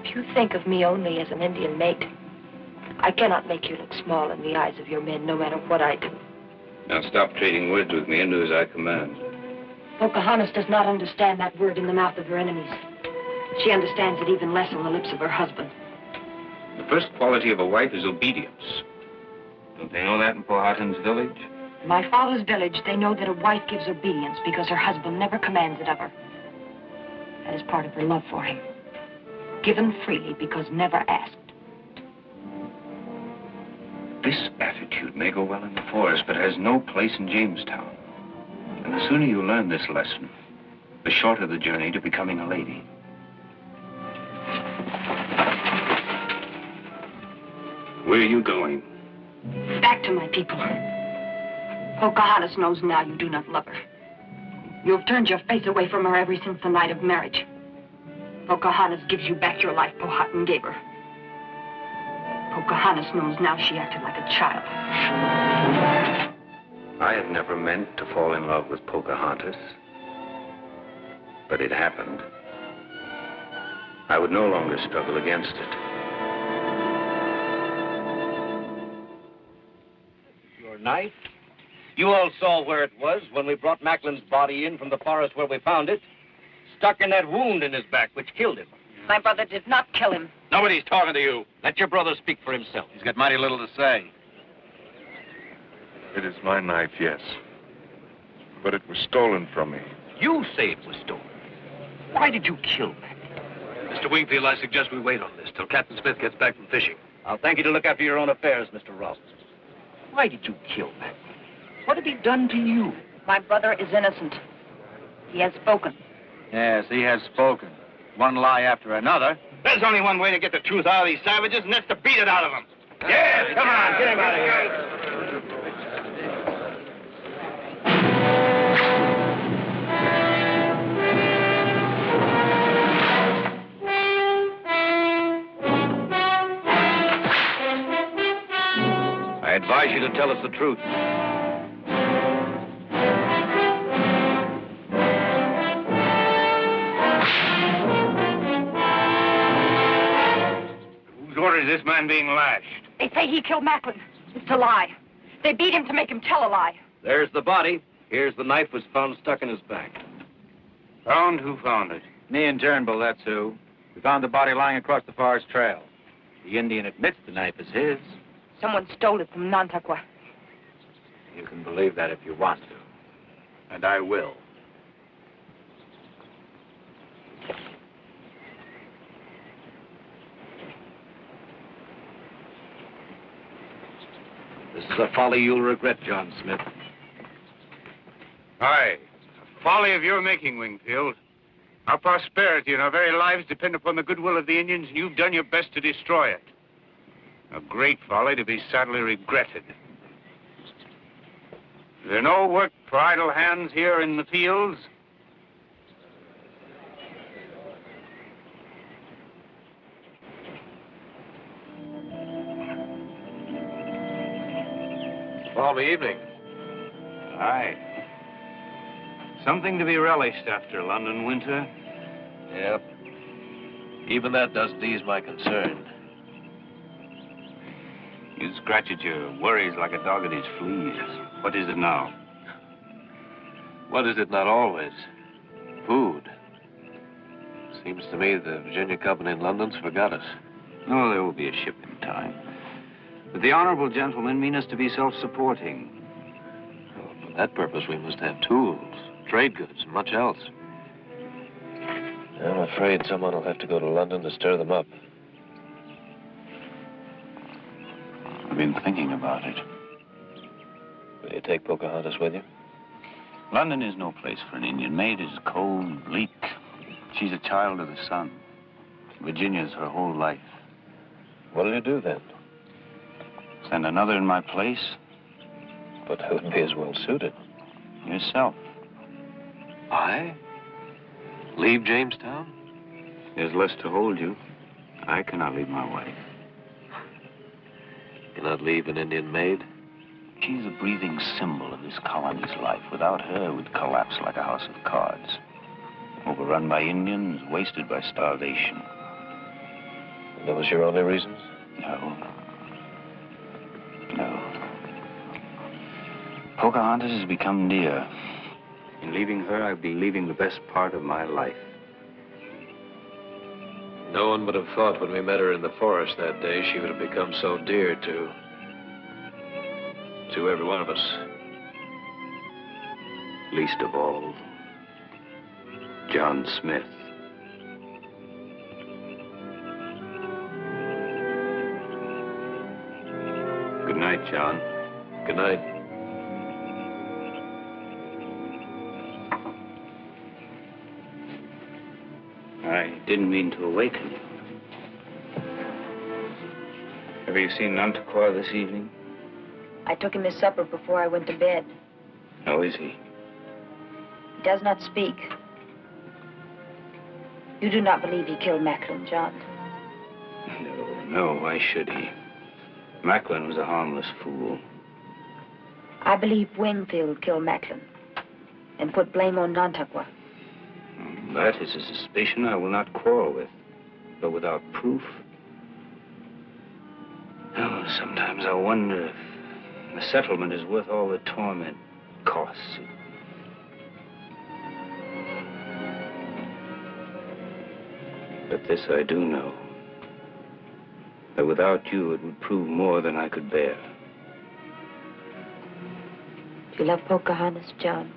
If you think of me only as an Indian mate, I cannot make you look small in the eyes of your men, no matter what I do. Now stop trading words with me and do as I command. Pocahontas does not understand that word in the mouth of her enemies. She understands it even less on the lips of her husband. The first quality of a wife is obedience. Don't they know that in Powhatan's village? In my father's village, they know that a wife gives obedience because her husband never commands it of her. That is part of her love for him. Given freely because never asked. This attitude may go well in the forest, but has no place in Jamestown. And the sooner you learn this lesson, the shorter the journey to becoming a lady. Where are you going? Back to my people. Pocahontas knows now you do not love her. You have turned your face away from her ever since the night of marriage. Pocahontas gives you back your life Powhatan gave her. Pocahontas knows now she acted like a child. I had never meant to fall in love with Pocahontas, but it happened. I would no longer struggle against it. Your knife? You all saw where it was when we brought Macklin's body in from the forest where we found it. Stuck in that wound in his back, which killed him. My brother did not kill him. Nobody's talking to you. Let your brother speak for himself. He's got mighty little to say. It is my knife, yes. But it was stolen from me. You say it was stolen. Why did you kill Macklin? Mr. Wingfield, I suggest we wait on this till Captain Smith gets back from fishing. I'll thank you to look after your own affairs, Mr. Ross. Why did you kill Macklin? What have he done to you? My brother is innocent. He has spoken. Yes, he has spoken. One lie after another. There's only one way to get the truth out of these savages, and that's to beat it out of them. Yes, come on, get him out of here. I advise you to tell us the truth. Whose order is this man being lashed? They say he killed Macklin. It's a lie. They beat him to make him tell a lie. There's the body. Here's the knife was found stuck in his back. Found? Who found it? Me and Turnbull, that's who. We found the body lying across the forest trail. The Indian admits the knife is his. Someone stole it from Nantucket. You can believe that if you want to. And I will. This is a folly you'll regret, John Smith. Aye. A folly of your making, Wingfield. Our prosperity and our very lives depend upon the goodwill of the Indians, and you've done your best to destroy it. A great folly to be sadly regretted. Is there no work for idle hands here in the fields? Balmy evening. Aye. Something to be relished after London winter. Yep. Even that doesn't ease my concern. You scratch at your worries like a dog at his fleas. What is it now? What is it not always? Food. Seems to me the Virginia Company in London's forgot us. Oh, there will be a ship in time. But the honorable gentlemen mean us to be self-supporting. Well, for that purpose, we must have tools, trade goods, and much else. I'm afraid someone will have to go to London to stir them up. I've been thinking about it. Will you take Pocahontas with you? London is no place for an Indian maid. It is cold, bleak. She's a child of the sun. Virginia's her whole life. What'll you do then? Send another in my place? But who would be as well suited? Yourself. I? Leave Jamestown? There's less to hold you. I cannot leave my wife. You cannot leave an Indian maid? She's a breathing symbol of this colony's life. Without her, it would collapse like a house of cards. Overrun by Indians, wasted by starvation. And those your only reasons? No. No. Pocahontas has become dear. In leaving her, I'd be leaving the best part of my life. No one would have thought when we met her in the forest that day she would have become so dear to every one of us. Least of all, John Smith. Good night, John. Good night. I didn't mean to awaken you. Have you seen Nantuquois this evening? I took him his supper before I went to bed. How is he? He does not speak. You do not believe he killed Macklin, John? No, why should he? Macklin was a harmless fool. I believe Wingfield killed Macklin and put blame on Nantuquois. That is a suspicion I will not quarrel with, but without proof. Oh, sometimes I wonder if the settlement is worth all the torment it costs. But this I do know, that without you it would prove more than I could bear. You love Pocahontas, John?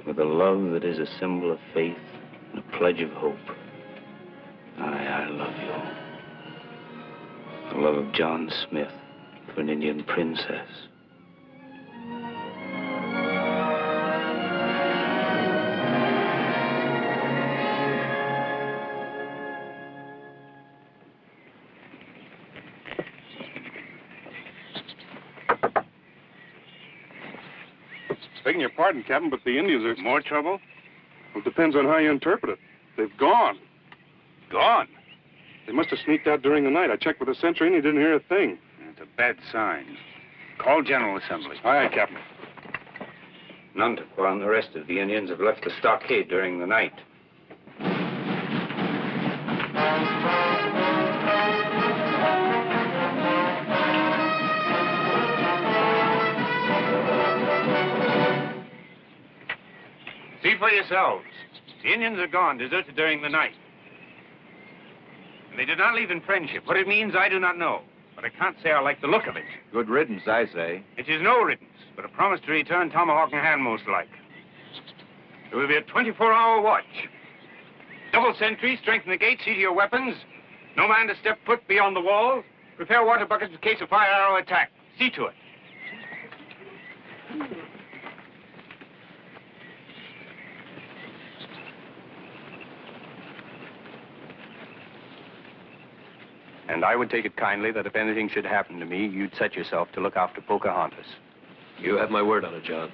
With a love that is a symbol of faith and a pledge of hope. I love you. The love of John Smith for an Indian princess. Begging your pardon, Captain, but the Indians are... More trouble? Well, it depends on how you interpret it. They've gone. Gone? They must have sneaked out during the night. I checked with the sentry and he didn't hear a thing. That's a bad sign. Call General Assembly. Aye, aye, Captain. Nantuquois and the rest of the Indians have left the stockade during the night. See for yourselves. The Indians are gone, deserted during the night. And they did not leave in friendship. What it means, I do not know. But I can't say I like the look of it. Good riddance, I say. It is no riddance, but a promise to return tomahawk in hand, most like. There will be a 24-hour watch. Double sentries, strengthen the gate, see to your weapons. No man to step foot beyond the wall. Prepare water buckets in case of fire arrow attack. See to it. And I would take it kindly that if anything should happen to me, you'd set yourself to look after Pocahontas. You have my word on it, John.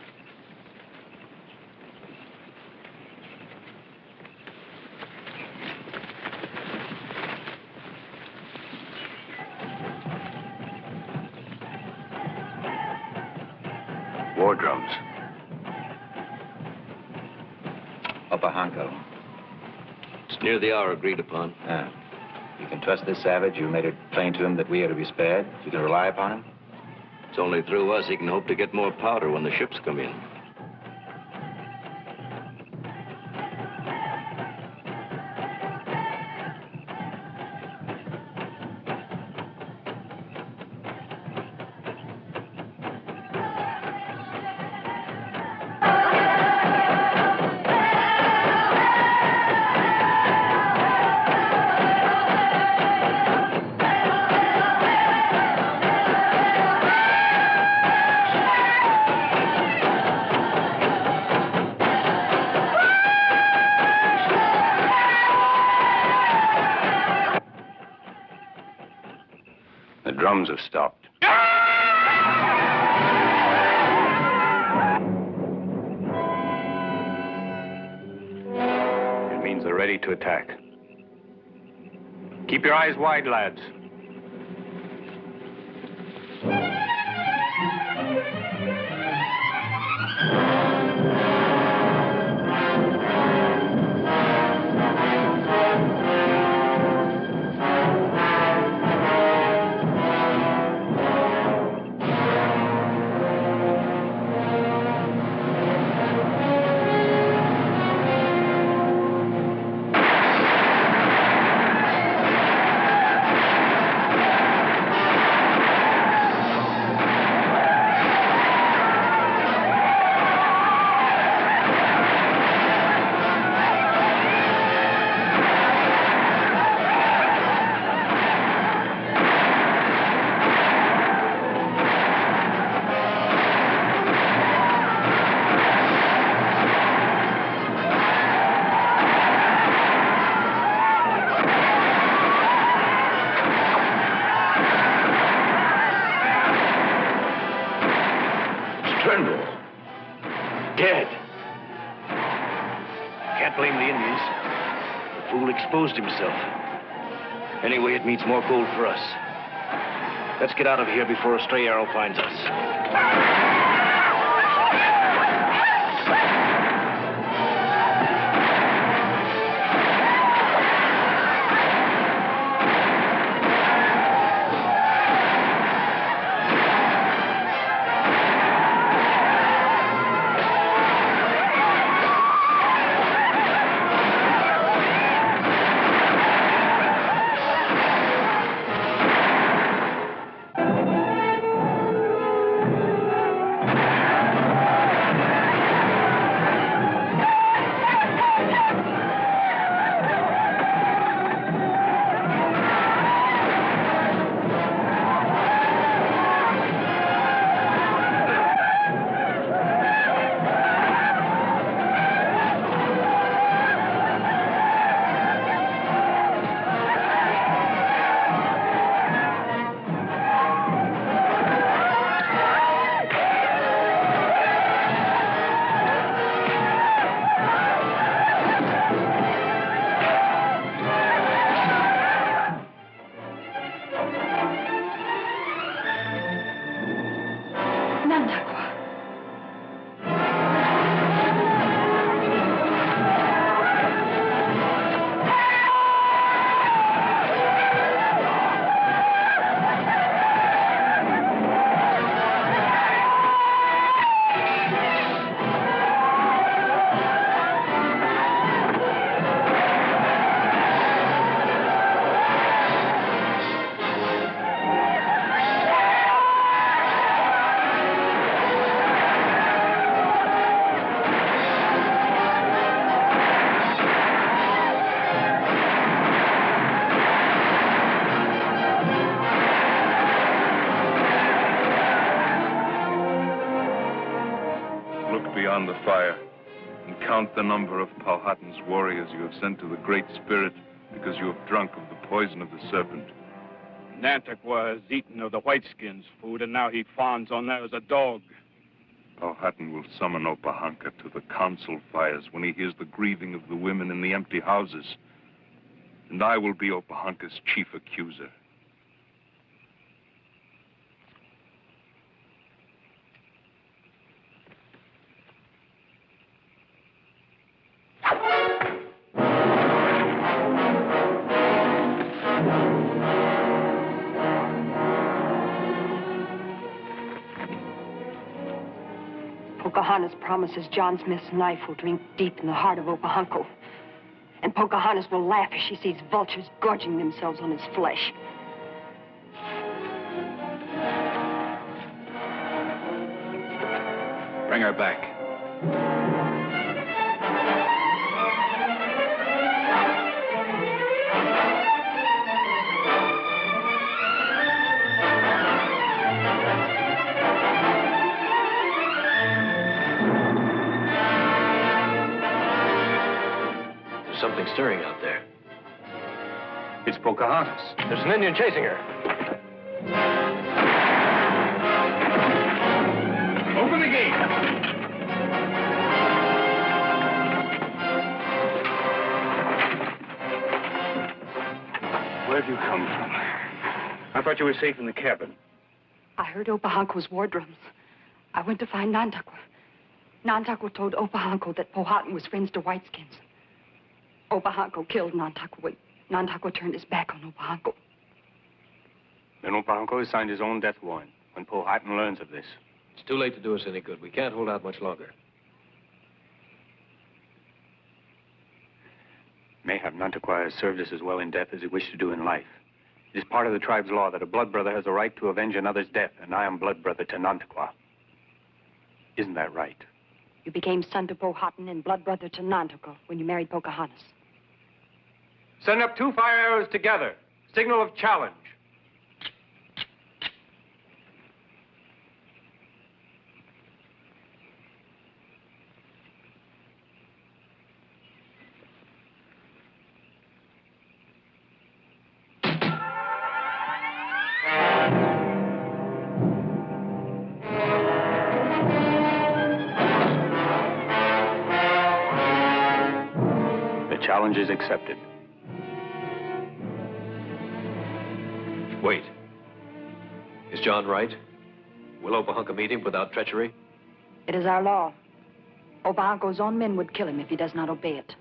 war drums. Opahanco. It's near the hour agreed upon. You can trust this savage. You made it plain to him that we are to be spared. You can rely upon him. It's only through us he can hope to get more powder when the ships come in. The drums have stopped. It means they're ready to attack. Keep your eyes wide, lads. Dead. Can't blame the Indians. The fool exposed himself. Anyway, it means more gold for us. Let's get out of here before a stray arrow finds us. Beyond the fire and count the number of Powhatan's warriors you have sent to the Great Spirit because you have drunk of the poison of the serpent. Nantucket has eaten of the Whiteskins' food, and now he fawns on that as a dog. Powhatan will summon Opahanka to the council fires when he hears the grieving of the women in the empty houses. And I will be Opahanka's chief accuser. Pocahontas promises John Smith's knife will drink deep in the heart of Opahunco. And Pocahontas will laugh as she sees vultures gorging themselves on his flesh. Bring her back. There's something stirring out there. It's Pocahontas. There's an Indian chasing her. Open the gate. Where'd you come from? I thought you were safe in the cabin. I heard Opahunco's war drums. I went to find Nantucket. Nantucket told Opahunco that Powhatan was friends to Whiteskins. Opahunco killed Nantucket. Nantucket turned his back on Opahunco. Then Opahunco has signed his own death warrant when Powhatan learns of this. It's too late to do us any good. We can't hold out much longer. Mayhap Nantucket has served us as well in death as he wished to do in life. It is part of the tribe's law that a blood brother has a right to avenge another's death, and I am blood brother to Nantucket. Isn't that right? You became son to Powhatan and blood brother to Nantucket when you married Pocahontas. Send up 2 fire arrows together. Signal of challenge. The challenge is accepted. Wait. Is John right? Will Opahunco meet him without treachery? It is our law. Opahunco's own men would kill him if he does not obey it.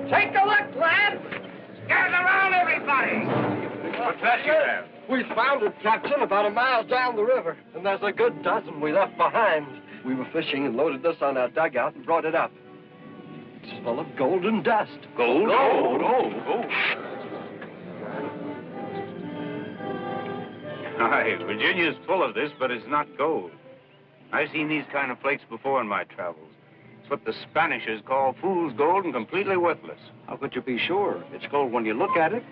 Take a look, lads! Gather around, everybody! What's that you have? We found it, Captain, about a mile down the river. And there's a good dozen we left behind. We were fishing and loaded this on our dugout and brought it up. It's full of golden dust. Gold? Gold. Oh. Aye, Virginia's full of this, but it's not gold. I've seen these kind of flakes before in my travels. It's what the Spanishers call fool's gold and completely worthless. How could you be sure? It's gold when you look at it.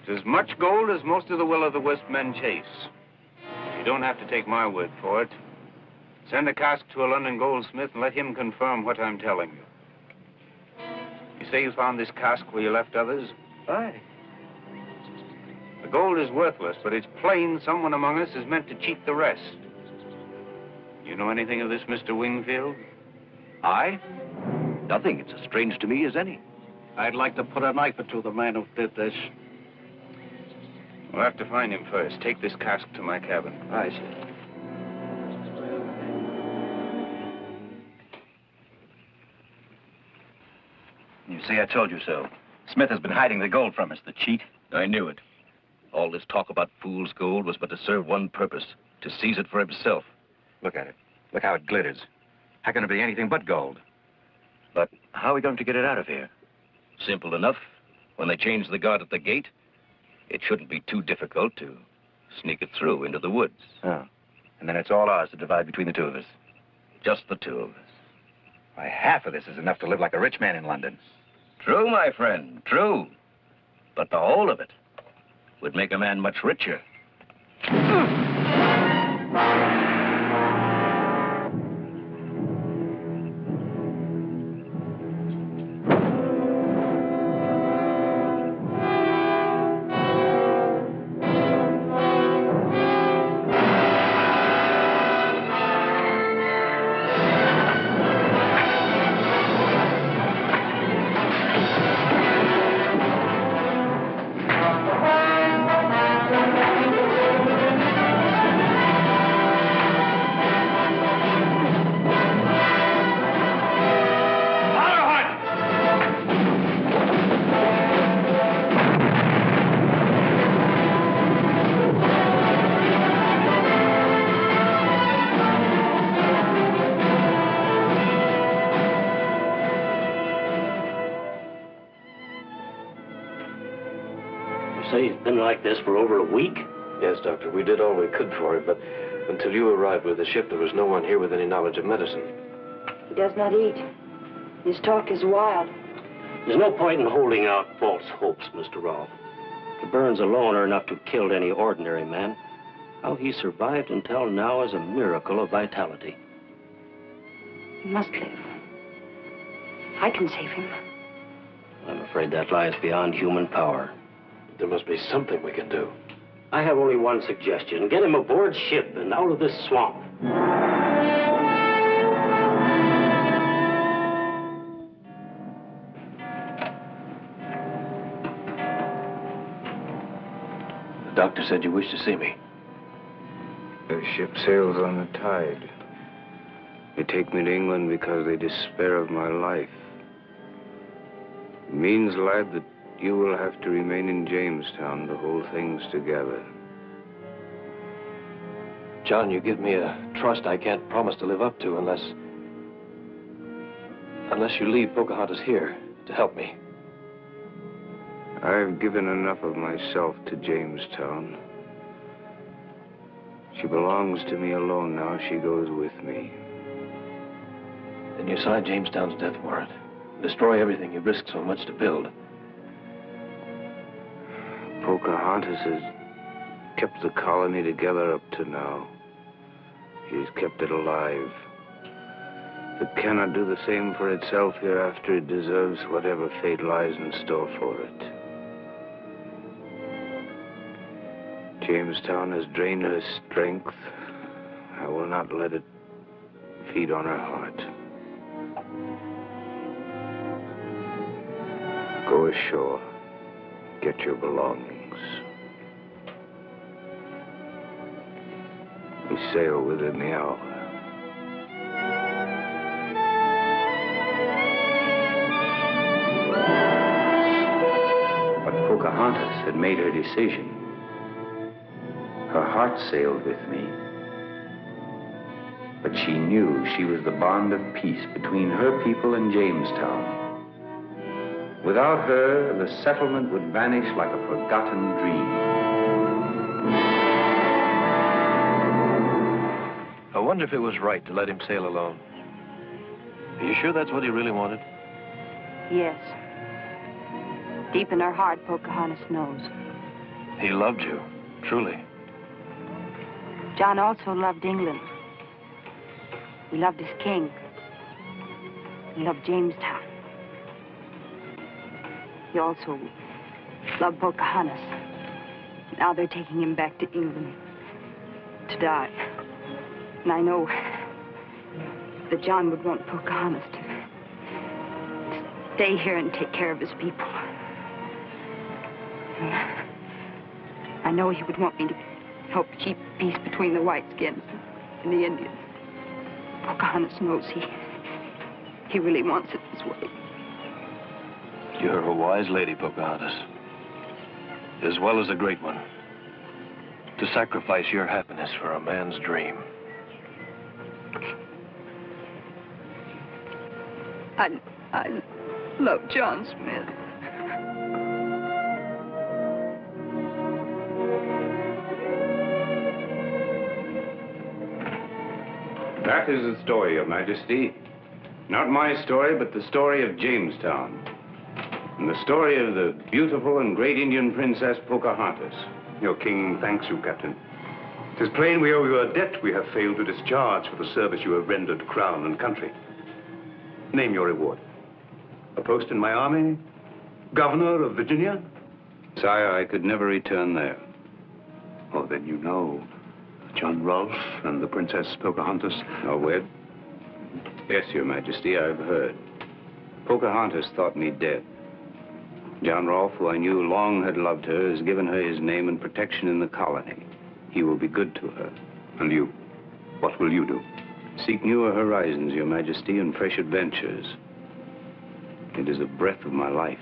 It's as much gold as most of the will-o'-the-wisp men chase. You don't have to take my word for it. Send a cask to a London goldsmith and let him confirm what I'm telling you. You say you found this cask where you left others? Aye. A The gold is worthless, but it's plain someone among us is meant to cheat the rest. You know anything of this, Mr. Wingfield? I? Nothing. It's as strange to me as any. I'd like to put a knife into the man who did this. We'll have to find him first. Take this cask to my cabin. I see. You see, I told you so. Smith has been hiding the gold from us, the cheat. I knew it. All this talk about fool's gold was but to serve one purpose, to seize it for himself. Look at it. Look how it glitters. How can it be anything but gold? But how are we going to get it out of here? Simple enough. When they change the guard at the gate, it shouldn't be too difficult to sneak it through into the woods. Oh. And then it's all ours to divide between the two of us. Just the two of us. Why, half of this is enough to live like a rich man in London. True, my friend, true. But the whole of it would make a man much richer. Say he's been like this for over a week? Yes, Doctor. We did all we could for him, but until you arrived with the ship, there was no one here with any knowledge of medicine. He does not eat. His talk is wild. There's no point in holding out false hopes, Mr. Rolfe. The burns alone are enough to kill any ordinary man. How he survived until now is a miracle of vitality. He must live. I can save him. I'm afraid that lies beyond human power. There must be something we can do. I have only one suggestion. Get him aboard ship and out of this swamp. The doctor said you wished to see me. The ship sails on the tide. They take me to England because they despair of my life. It means, lad, that you will have to remain in Jamestown to hold things together. John, you give me a trust I can't promise to live up to unless you leave Pocahontas here to help me. I've given enough of myself to Jamestown. She belongs to me alone now. She goes with me. Then you sign Jamestown's death warrant. Destroy everything you've risked so much to build. Pocahontas has kept the colony together up to now. He's kept it alive. It cannot do the same for itself hereafter. It deserves whatever fate lies in store for it. Jamestown has drained her strength. I will not let it feed on her heart. Go ashore. Get your belongings. We sail within the hour. But Pocahontas had made her decision. Her heart sailed with me. But she knew she was the bond of peace between her people and Jamestown. Without her, the settlement would vanish like a forgotten dream. I wonder if it was right to let him sail alone. Are you sure that's what he really wanted? Yes. Deep in her heart, Pocahontas knows. He loved you, truly. John also loved England. He loved his king. He loved Jamestown. He also loved Pocahontas. Now they're taking him back to England to die. And I know that John would want Pocahontas to stay here and take care of his people. And I know he would want me to help keep peace between the Whiteskins and the Indians. Pocahontas knows he really wants it this way. You're a wise lady, Pocahontas, as well as a great one, to sacrifice your happiness for a man's dream. I love John Smith. That is the story, Your Majesty. Not my story, but the story of Jamestown. And the story of the beautiful and great Indian princess Pocahontas. Your king thanks you, Captain. It is plain we owe you a debt we have failed to discharge for the service you have rendered crown and country. Name your reward. A post in my army? Governor of Virginia? Sire, I could never return there. Oh, then you know John Rolfe and the Princess Pocahontas are wed? Yes, Your Majesty, I've heard. Pocahontas thought me dead. John Rolfe, who I knew long had loved her, has given her his name and protection in the colony. He will be good to her. And you? What will you do? Seek newer horizons, Your Majesty, and fresh adventures. It is the breath of my life.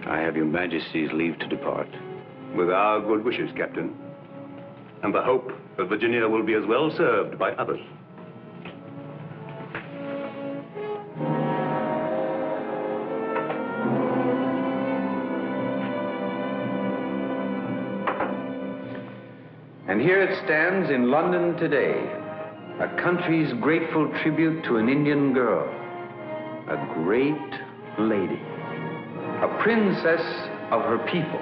I have Your Majesty's leave to depart. With our good wishes, Captain. And the hope that Virginia will be as well served by others. And here it stands in London today, a country's grateful tribute to an Indian girl, a great lady, a princess of her people.